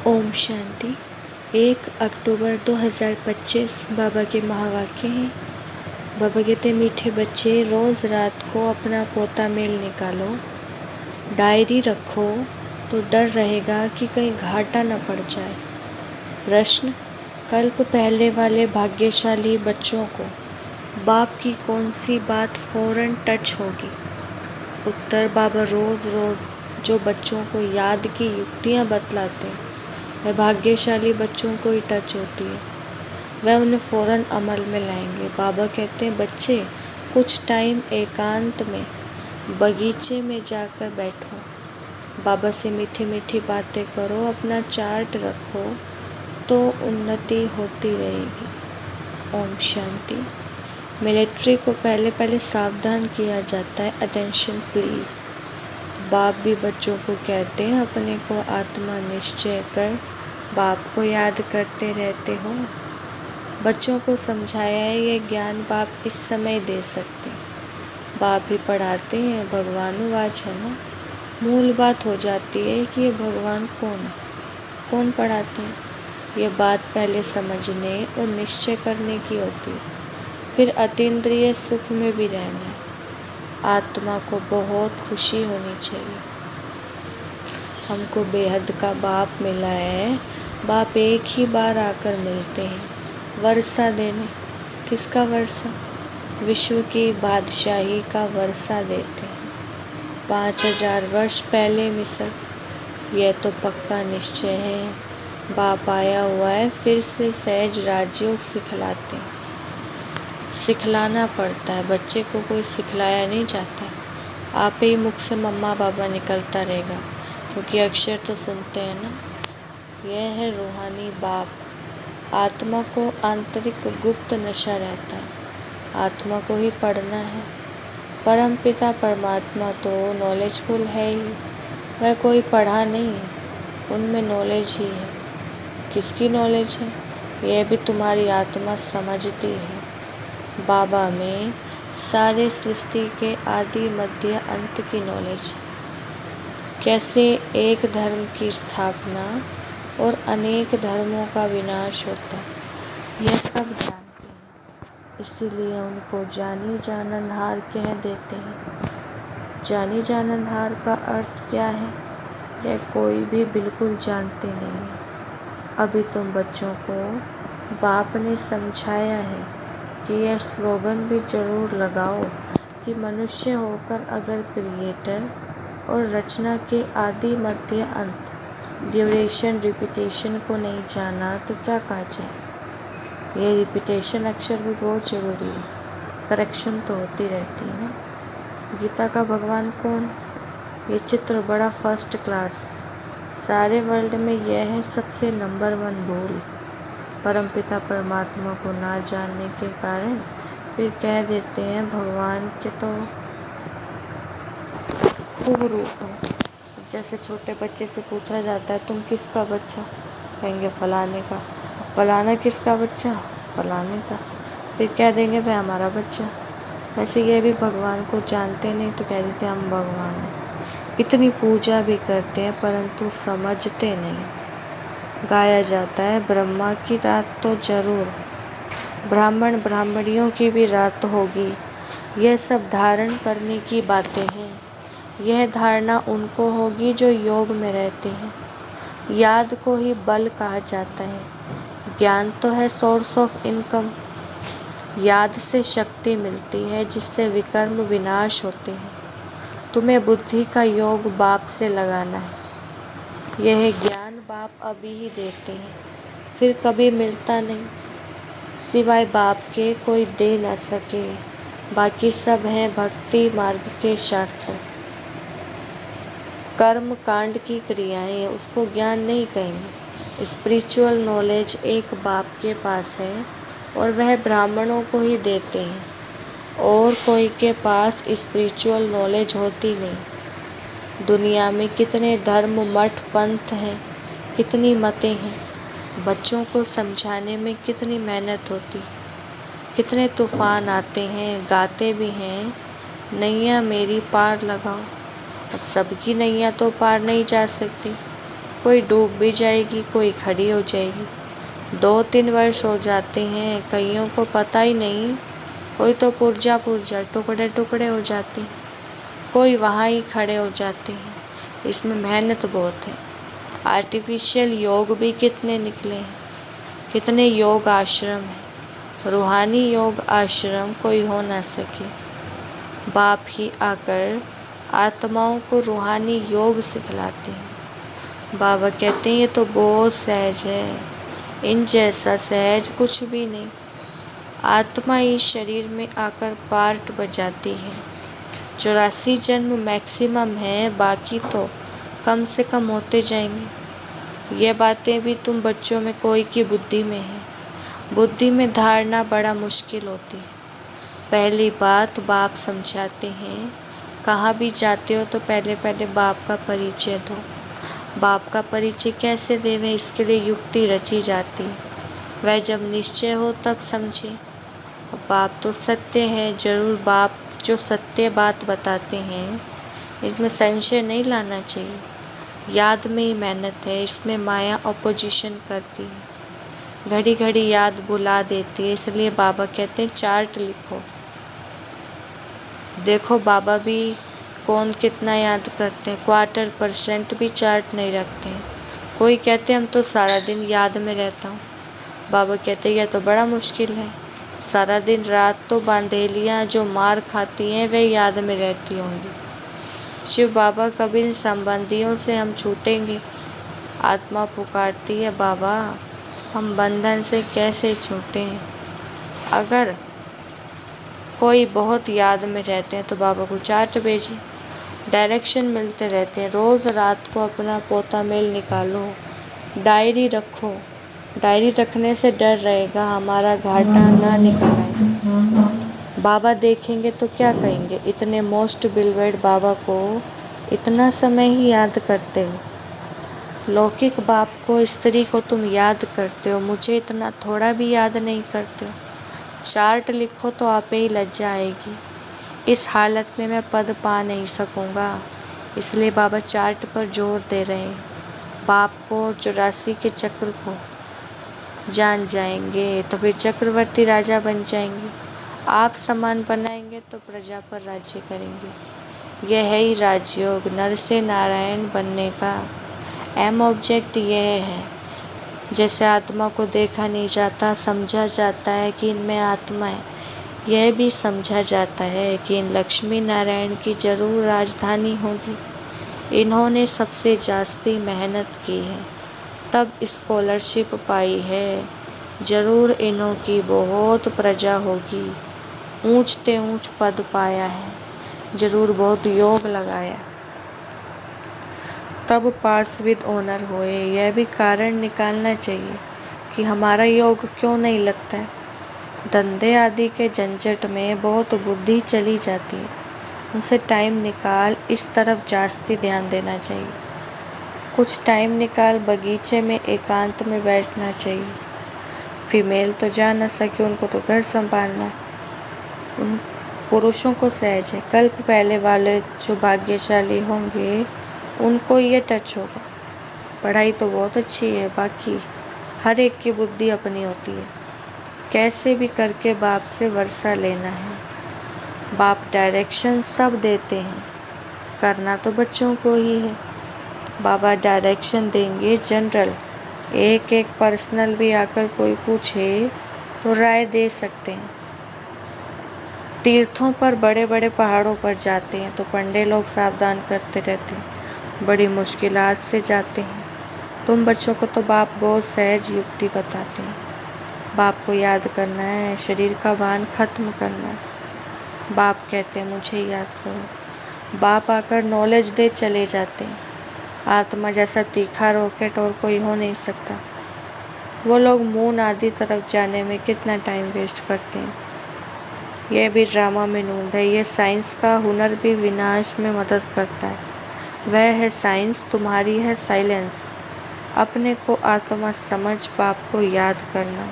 ओम शांति। 1 अक्टूबर 2025 बाबा के महावाक्य हैं। बाबा कहते मीठे बच्चे, रोज़ रात को अपना पोता मेल निकालो, डायरी रखो तो डर रहेगा कि कहीं घाटा न पड़ जाए। प्रश्न: कल्प पहले वाले भाग्यशाली बच्चों को बाप की कौन सी बात फ़ौरन टच होगी? उत्तर: बाबा रोज़ रोज़ जो बच्चों को याद की युक्तियाँ बतलाते हैं वह भाग्यशाली बच्चों को ही टच होती है, वह उन्हें फ़ौरन अमल में लाएंगे। बाबा कहते हैं बच्चे, कुछ टाइम एकांत में बगीचे में जाकर बैठो, बाबा से मीठी मीठी बातें करो, अपना चार्ट रखो तो उन्नति होती रहेगी। ओम शांति। मिलिट्री को पहले सावधान किया जाता है, अटेंशन प्लीज़। बाप भी बच्चों को कहते हैं अपने को आत्मा निश्चय कर बाप को याद करते रहते हो। बच्चों को समझाया है ये ज्ञान बाप इस समय दे सकते हैं। बाप भी पढ़ाते हैं, भगवानुवाच है ना। मूल बात हो जाती है कि ये भगवान कौन है, कौन पढ़ाते हैं। ये बात पहले समझने और निश्चय करने की होती है, फिर अतीन्द्रिय सुख में भी रहना है। आत्मा को बहुत खुशी होनी चाहिए, हमको बेहद का बाप मिला है। बाप एक ही बार आकर मिलते हैं वर्षा देने। किसका वर्षा? विश्व की बादशाही का वर्षा देते हैं। 5000 वर्ष पहले मिस्र, यह तो पक्का निश्चय है। बाप आया हुआ है, फिर से सहज राजयोग सिखलाते हैं। सिखलाना पड़ता है, बच्चे को कोई सिखलाया नहीं जाता। आप ही मुख से मम्मा बाबा निकलता रहेगा, क्योंकि अक्षर तो सुनते हैं ना। यह है रूहानी बाप। आत्मा को आंतरिक गुप्त नशा रहता है, आत्मा को ही पढ़ना है। परम पिता परमात्मा तो नॉलेजफुल है ही, वह कोई पढ़ा नहीं है, उनमें नॉलेज ही है। किसकी नॉलेज है? यह भी तुम्हारी आत्मा समझती है। बाबा में सारे सृष्टि के आदि मध्य अंत की नॉलेज, कैसे एक धर्म की स्थापना और अनेक धर्मों का विनाश होता है, यह सब जानते हैं। इसीलिए उनको जानी जाननहार कह देते हैं। जानी जाननहार का अर्थ क्या है, यह कोई भी बिल्कुल जानते नहीं है। अभी तुम बच्चों को बाप ने समझाया है कि यह स्लोगन भी जरूर लगाओ कि मनुष्य होकर अगर क्रिएटर और रचना के आदि मध्य अंत, ड्यूरेशन रिपीटेशन को नहीं जाना तो क्या कहा जाए। ये रिपीटेशन अक्षर भी बहुत ज़रूरी है, करेक्शन तो होती रहती है ना। गीता का भगवान कौन? ये चित्र बड़ा फर्स्ट क्लास, सारे वर्ल्ड में यह है सबसे नंबर 1 भूल। परमपिता परमात्मा को ना जानने के कारण फिर कह देते हैं भगवान के तो खूब रूप है। जैसे छोटे बच्चे से पूछा जाता है तुम किसका बच्चा, कहेंगे फलाने का। फलाना किसका बच्चा? फलाने का। फिर कह देंगे भाई हमारा बच्चा। वैसे ये भी भगवान को जानते नहीं तो कह देते हम भगवान हैं। इतनी पूजा भी करते हैं परंतु समझते नहीं। गाया जाता है ब्रह्मा की रात तो जरूर, ब्राह्मण ब्राह्मणियों की भी रात होगी। यह सब धारण करने की बातें हैं। यह धारणा उनको होगी जो योग में रहते हैं। याद को ही बल कहा जाता है। ज्ञान तो है सोर्स ऑफ इनकम। याद से शक्ति मिलती है जिससे विकर्म विनाश होते हैं। तुम्हें बुद्धि का योग बाप से लगाना है। यह ज्ञान बाप अभी ही देते हैं, फिर कभी मिलता नहीं। सिवाय बाप के कोई दे न सके। बाकी सब हैं भक्ति मार्ग के शास्त्र, कर्म कांड की क्रियाएं, उसको ज्ञान नहीं कहेंगे। स्पिरिचुअल नॉलेज एक बाप के पास है और वह ब्राह्मणों को ही देते हैं, और कोई के पास स्पिरिचुअल नॉलेज होती नहीं। दुनिया में कितने धर्म मठ पंथ हैं, कितनी मतें हैं, बच्चों को समझाने में कितनी मेहनत होती, कितने तूफान आते हैं, गाते भी हैं नैया मेरी पार लगाओ। अब सबकी नैया तो पार नहीं जा सकती, कोई डूब भी जाएगी, कोई खड़ी हो जाएगी। 2-3 वर्ष हो जाते हैं, कईयों को पता ही नहीं, कोई तो पुर्जा पुर्जा टुकड़े टुकड़े हो जाते हैं, कोई वहाँ ही खड़े हो जाते हैं। इसमें मेहनत बहुत है। आर्टिफिशियल योग भी कितने निकले हैं, कितने योग आश्रम हैं। रूहानी योग आश्रम कोई हो ना सके, बाप ही आकर आत्माओं को रूहानी योग सिखलाते हैं। बाबा कहते हैं ये तो बहुत सहज है, इन जैसा सहज कुछ भी नहीं। आत्मा इस शरीर में आकर पार्ट बजाती है। 84 जन्म मैक्सिमम है, बाकी तो कम से कम होते जाएंगे। ये बातें भी तुम बच्चों में कोई की बुद्धि में है। बुद्धि में धारणा बड़ा मुश्किल होती है। पहली बात बाप समझाते हैं, कहाँ भी जाते हो तो पहले पहले बाप का परिचय दो। बाप का परिचय कैसे देवें, इसके लिए युक्ति रची जाती है। वह जब निश्चय हो तब समझे। बाप तो सत्य है, जरूर बाप जो सत्य बात बताते हैं इसमें संशय नहीं लाना चाहिए। याद में ही मेहनत है, इसमें माया अपोजिशन करती है, घड़ी घड़ी याद भुला देती है। इसलिए बाबा कहते हैं चार्ट लिखो। देखो बाबा भी कौन कितना याद करते हैं, 1/4% भी चार्ट नहीं रखते हैं। कोई कहते हैं हम तो सारा दिन याद में रहता हूँ। बाबा कहते हैं यह तो बड़ा मुश्किल है। सारा दिन रात तो बांधेलियाँ जो मार खाती हैं वे याद में रहती होंगी। शिव बाबा कभी इन संबंधियों से हम छूटेंगे। आत्मा पुकारती है बाबा हम बंधन से कैसे छूटें। अगर कोई बहुत याद में रहते हैं तो बाबा को चार्ट भेजिए, डायरेक्शन मिलते रहते हैं। रोज़ रात को अपना पोता मेल निकालो, डायरी रखो। डायरी रखने से डर रहेगा हमारा घाटा ना निकल आए। बाबा देखेंगे तो क्या कहेंगे, इतने मोस्ट बिलवेड बाबा को इतना समय ही याद करते हो। लौकिक बाप को, स्त्री को तुम याद करते हो, मुझे इतना थोड़ा भी याद नहीं करते हो। चार्ट लिखो तो आप ही लज्जा आएगी। इस हालत में मैं पद पा नहीं सकूँगा, इसलिए बाबा चार्ट पर जोर दे रहे हैं। बाप को 84 के चक्र को जान जाएंगे तो फिर चक्रवर्ती राजा बन जाएंगे। आप समान बनाएंगे तो प्रजा पर राज्य करेंगे। यह है ही राजयोग, नर से नारायण बनने का एम ऑब्जेक्ट यह है। जैसे आत्मा को देखा नहीं जाता, समझा जाता है कि इनमें आत्मा है, यह भी समझा जाता है कि इन लक्ष्मी नारायण की जरूर राजधानी होगी। इन्होंने सबसे जास्ती मेहनत की है, तब स्कॉलरशिप पाई है। जरूर इन्हों की बहुत प्रजा होगी, ऊंचते ऊंच पद पाया है, जरूर बहुत योग लगाया, तब पास विद ऑनर हुए। यह भी कारण निकालना चाहिए कि हमारा योग क्यों नहीं लगता है। धंधे आदि के झंझट में बहुत बुद्धि चली जाती है, उनसे टाइम निकाल इस तरफ जास्ती ध्यान देना चाहिए। कुछ टाइम निकाल बगीचे में एकांत में बैठना चाहिए। फीमेल तो जा न सके, उनको तो घर संभालना। उन पुरुषों को सहज है, कल्प पहले वाले जो भाग्यशाली होंगे उनको ये टच होगा। पढ़ाई तो बहुत अच्छी है, बाकी हर एक की बुद्धि अपनी होती है। कैसे भी करके बाप से वर्षा लेना है। बाप डायरेक्शन सब देते हैं, करना तो बच्चों को ही है। बाबा डायरेक्शन देंगे जनरल, एक एक पर्सनल भी आकर कोई पूछे तो राय दे सकते हैं। तीर्थों पर, बड़े बड़े पहाड़ों पर जाते हैं तो पंडे लोग सावधान करते रहते हैं, बड़ी मुश्किलात से जाते हैं। तुम बच्चों को तो बाप बहुत सहज युक्ति बताते हैं। बाप को याद करना है, शरीर का भान खत्म करना है। बाप कहते हैं मुझे याद करो। बाप आकर नॉलेज दे चले जाते हैं। आत्मा जैसा तीखा रॉकेट और कोई हो नहीं सकता। वो लोग मून आदि तरफ जाने में कितना टाइम वेस्ट करते हैं। यह भी ड्रामा में नूंद है। यह साइंस का हुनर भी विनाश में मदद करता है। वह है साइंस, तुम्हारी है साइलेंस। अपने को आत्मा समझ बाप को याद करना,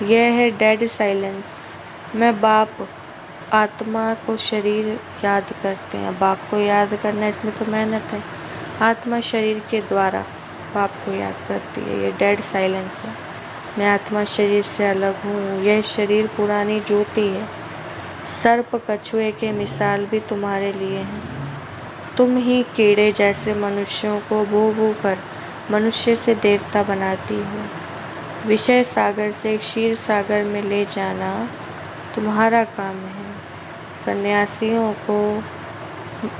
यह है डेड साइलेंस। मैं बाप, आत्मा को शरीर याद करते हैं। बाप को याद करना, इसमें तो मेहनत है। आत्मा शरीर के द्वारा बाप को याद करती है। ये डेड साइलेंस है। मैं आत्मा शरीर से अलग हूँ। यह शरीर पुरानी ज्योति है। सर्प कछुए के मिसाल भी तुम्हारे लिए हैं। तुम ही कीड़े जैसे मनुष्यों को भू भू कर मनुष्य से देवता बनाती हो। विषय सागर से क्षीर सागर में ले जाना तुम्हारा काम है। सन्यासियों को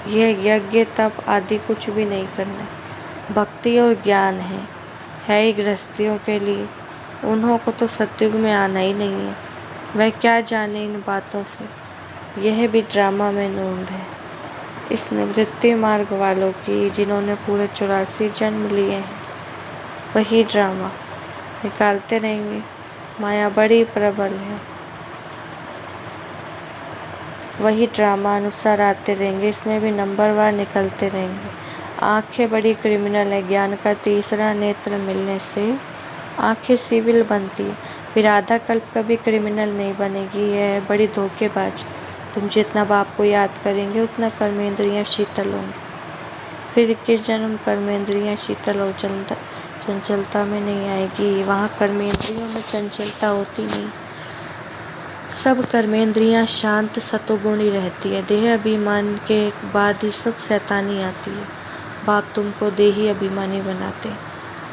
यह यज्ञ तप आदि कुछ भी नहीं करना। भक्ति और ज्ञान है ही गृहस्थियों के लिए। उन्हों को तो सतयुग में आना ही नहीं है। वह क्या जाने इन बातों से। यह भी ड्रामा में नोंद है इस निवृत्ति मार्ग वालों की, जिन्होंने पूरे 84 जन्म लिए हैं। वही ड्रामा निकालते रहेंगे। माया बड़ी प्रबल है। वही ड्रामा अनुसार आते रहेंगे। इसमें भी नंबरवार निकलते रहेंगे। आंखें बड़ी क्रिमिनल है। ज्ञान का तीसरा नेत्र मिलने से आंखें सिविल बनती है। फिर आधा कल्प कभी क्रिमिनल नहीं बनेगी। यह बड़ी धोखेबाज। तुम जितना बाप को याद करेंगे उतना कर्मेंद्रियाँ शीतल होंगी। फिर 21 जन्म कर्मेंद्रियाँ शीतल और चंचलता में नहीं आएगी। वहाँ कर्मेंद्रियों में चंचलता होती नहीं। सब कर्मेंद्रियाँ शांत सतोगुणी रहती है। देह अभिमान के बाद ही सब शैतानी आती है। बाप तुमको देही अभिमानी बनाते।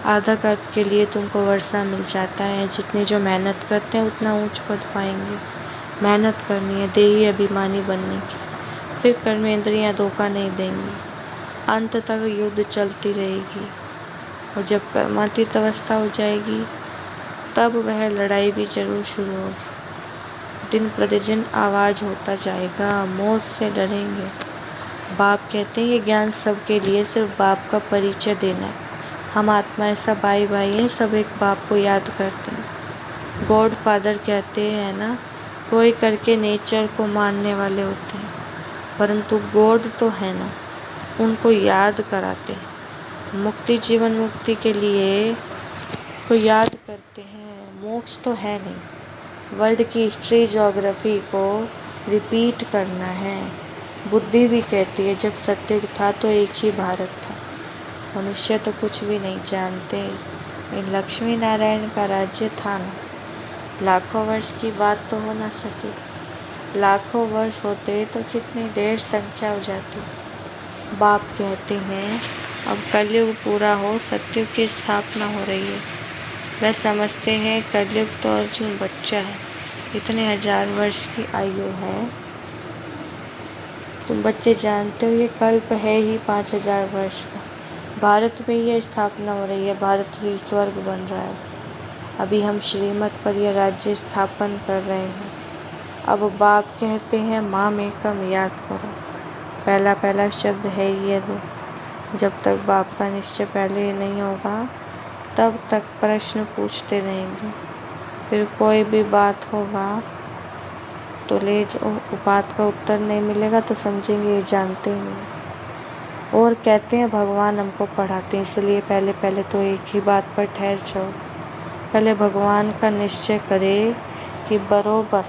आधा कल्प के लिए तुमको वर्षा मिल जाता है। जितनी जो मेहनत करते हैं उतना ऊंच पद पाएंगे। मेहनत करनी है देही अभिमानी बनने की। फिर कर्मेंद्रियाँ धोखा नहीं देंगी। अंत तक युद्ध चलती रहेगी। और जब कर्मातीत अवस्था हो जाएगी तब वह लड़ाई भी जरूर शुरू होगी। दिन प्रतिदिन आवाज़ होता जाएगा, मौत से डरेंगे। बाप कहते हैं ये ज्ञान सबके लिए, सिर्फ बाप का परिचय देना है। हम आत्माएं सब भाई भाई हैं, सब एक बाप को याद करते हैं। गॉड फादर कहते हैं ना, कोई करके नेचर को मानने वाले होते हैं, परंतु गॉड तो है ना, उनको याद कराते हैं। मुक्ति जीवन मुक्ति के लिए को याद करते हैं। मोक्ष तो है नहीं। वर्ल्ड की हिस्ट्री ज्योग्राफी को रिपीट करना है। बुद्धि भी कहती है जब सत्युग था तो एक ही भारत था। मनुष्य तो कुछ भी नहीं जानते। इन लक्ष्मी नारायण का राज्य था ना। लाखों वर्ष की बात तो हो ना सके। लाखों वर्ष होते तो कितनी ढेर संख्या हो जाती। बाप कहते हैं अब कलयुग पूरा हो, सत्युग की स्थापना हो रही है। वह समझते हैं कलयुग तो अर्जुन बच्चा है, इतने 1000 वर्ष की आयु है। तुम बच्चे जानते हो ये कल्प है ही 5000 वर्ष का। भारत में यह स्थापना हो रही है। भारत ही स्वर्ग बन रहा है। अभी हम श्रीमत पर यह राज्य स्थापन कर रहे हैं। अब बाप कहते हैं माम एकम याद करो। पहला पहला शब्द है ये दो। जब तक बाप का निश्चय पहले नहीं होगा तब तक प्रश्न पूछते रहेंगे। फिर कोई भी बात होगा तो ले जो बात का उत्तर नहीं मिलेगा तो समझेंगे ये जानते ही नहीं। और कहते हैं भगवान हमको पढ़ाते हैं, इसलिए पहले पहले तो एक ही बात पर ठहर जाओ। पहले भगवान का निश्चय करे कि बरोबर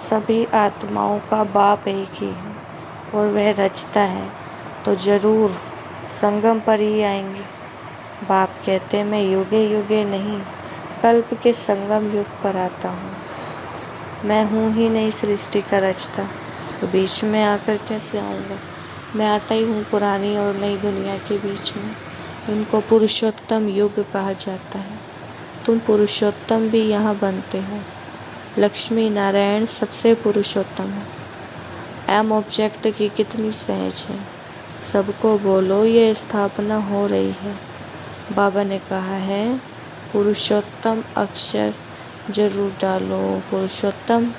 सभी आत्माओं का बाप एक ही है और वह रचता है, तो ज़रूर संगम पर ही आएंगे। बाप कहते हैं मैं युगे युगे नहीं, कल्प के संगम युग पर आता हूँ। मैं हूँ ही नहीं सृष्टि का रचता, तो बीच में आकर कैसे आऊँगा। मैं आता ही हूँ पुरानी और नई दुनिया के बीच में। इनको पुरुषोत्तम युग कहा जाता है। तुम पुरुषोत्तम भी यहाँ बनते हो। लक्ष्मी नारायण सबसे पुरुषोत्तम है। एम ऑब्जेक्ट की कितनी सहज है। सबको बोलो ये स्थापना हो रही है। बाबा ने कहा है पुरुषोत्तम अक्षर जरूर डालो। पुरुषोत्तम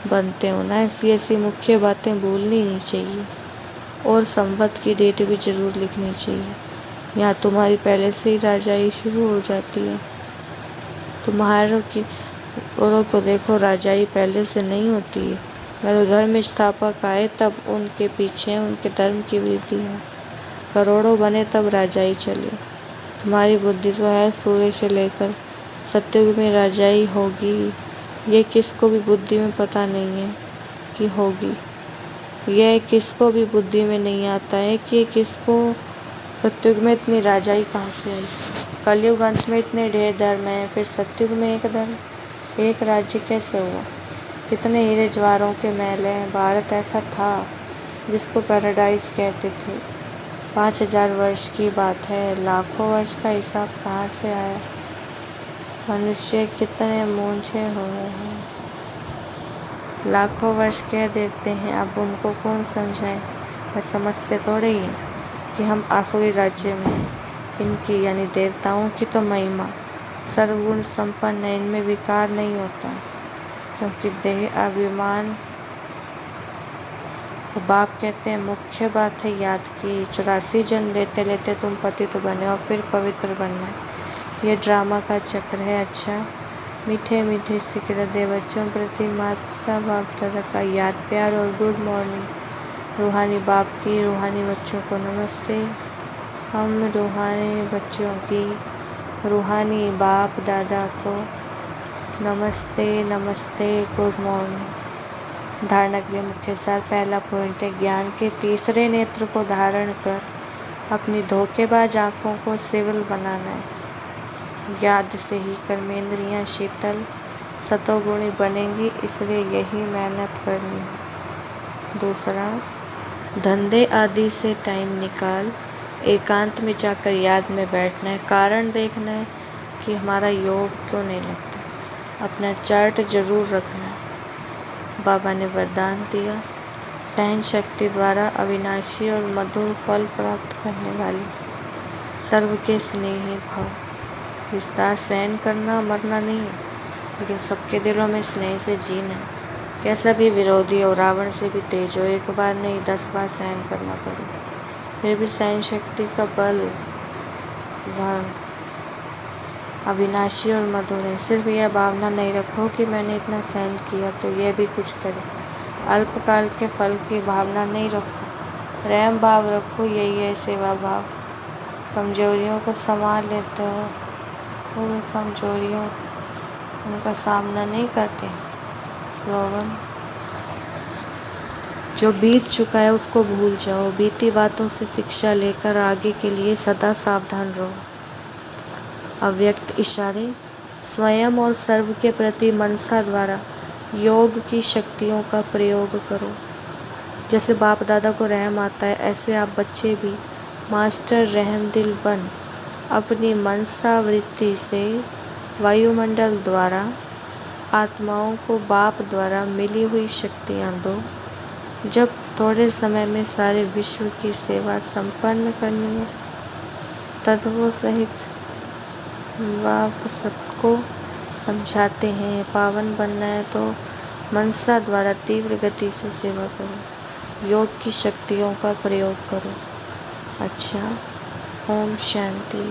बनते हो ना, ऐसी मुख्य बातें भूलनी नहीं चाहिए। और संवत की डेट भी ज़रूर लिखनी चाहिए। यहाँ तुम्हारी पहले से ही राजाई शुरू हो जाती है। तुम्हारों की औरों को देखो, राजाई पहले से नहीं होती है। अगर धर्म स्थापक आए तब उनके पीछे उनके धर्म की वृद्धि हो। करोड़ों बने तब राजाई चले। तुम्हारी बुद्धि तो है सूर्य से लेकर सत्युग में राजाई होगी। ये किसको भी बुद्धि में पता नहीं है कि होगी। यह किसको भी बुद्धि में नहीं आता है कि किसको सतयुग में इतनी राजाई कहाँ से आई? कलयुग अंत में इतने ढेर धर्म हैं, फिर सतयुग में एक धर्म, एक राज्य कैसे हुआ? कितने हीरे ज्वारों के महल हैं। भारत ऐसा था जिसको पैराडाइज कहते थे। 5000 वर्ष की बात है, लाखों वर्ष का हिसाब कहाँ से आया? मनुष्य कितने मूंछे हुए हैं। लाखों वर्ष कह देते हैं, अब उनको कौन समझाए? वे समझते थोड़े ही कि हम आसुरी राज्य में हैं। इनकी यानी देवताओं की तो महिमा सर्वगुण संपन्न है, इनमें विकार नहीं होता, क्योंकि देह अभिमान। तो बाप कहते हैं मुख्य बात है याद की, 84 जन्म लेते लेते तुम पतित बने और फिर पवित्र बनना है। ये ड्रामा का चक्र है। अच्छा, मीठे मीठे सिक हृदय बच्चों प्रति माता बाप दादा का याद, प्यार और गुड मॉर्निंग। रूहानी बाप की रूहानी बच्चों को नमस्ते। हम रूहानी बच्चों की रूहानी बाप दादा को नमस्ते नमस्ते, गुड मॉर्निंग। धारणा के मुख्य सार, पहला पॉइंट है ज्ञान के तीसरे नेत्र को धारण कर अपनी धोखेबाज आँखों को सिविल बनाना है। याद से ही कर्मेंद्रियाँ शीतल सतोगुणी बनेंगी, इसलिए यही मेहनत करनी है। दूसरा, धंधे आदि से टाइम निकाल एकांत में जाकर याद में बैठना है। कारण देखना है कि हमारा योग क्यों नहीं लगता। अपना चार्ट जरूर रखना है। बाबा ने वरदान दिया, सहन शक्ति द्वारा अविनाशी और मधुर फल प्राप्त करने वाली सर्व के स्नेही भाव। विस्तार सहन करना मरना नहीं है, लेकिन सबके दिलों में स्नेह से जीना है। कैसा भी विरोधी हो, रावण से भी तेज हो, एक बार नहीं 10 बार सहन करना पड़े, फिर भी सहन शक्ति का बल वह अविनाशी और मधुर है। सिर्फ यह भावना नहीं रखो कि मैंने इतना सहन किया तो यह भी कुछ करे। अल्पकाल के फल की भावना नहीं रखो, रहम भाव रखो, यही है सेवा भाव। कमजोरियों को संभाल लेते हो, वो कमजोरियों उनका सामना नहीं करते। स्लोगन, जो बीत चुका है उसको भूल जाओ, बीती बातों से शिक्षा लेकर आगे के लिए सदा सावधान रहो। अव्यक्त इशारे, स्वयं और सर्व के प्रति मनसा द्वारा योग की शक्तियों का प्रयोग करो। जैसे बाप दादा को रहम आता है, ऐसे आप बच्चे भी मास्टर रहम दिल बन अपनी मनसा वृत्ति से वायुमंडल द्वारा आत्माओं को बाप द्वारा मिली हुई शक्तियाँ दो। जब थोड़े समय में सारे विश्व की सेवा संपन्न करनी है, तत्वों सहित बाप सबको समझाते हैं। पावन बनना है तो मनसा द्वारा तीव्र गति से सेवा करो, योग की शक्तियों का प्रयोग करो। अच्छा, ओम शांति।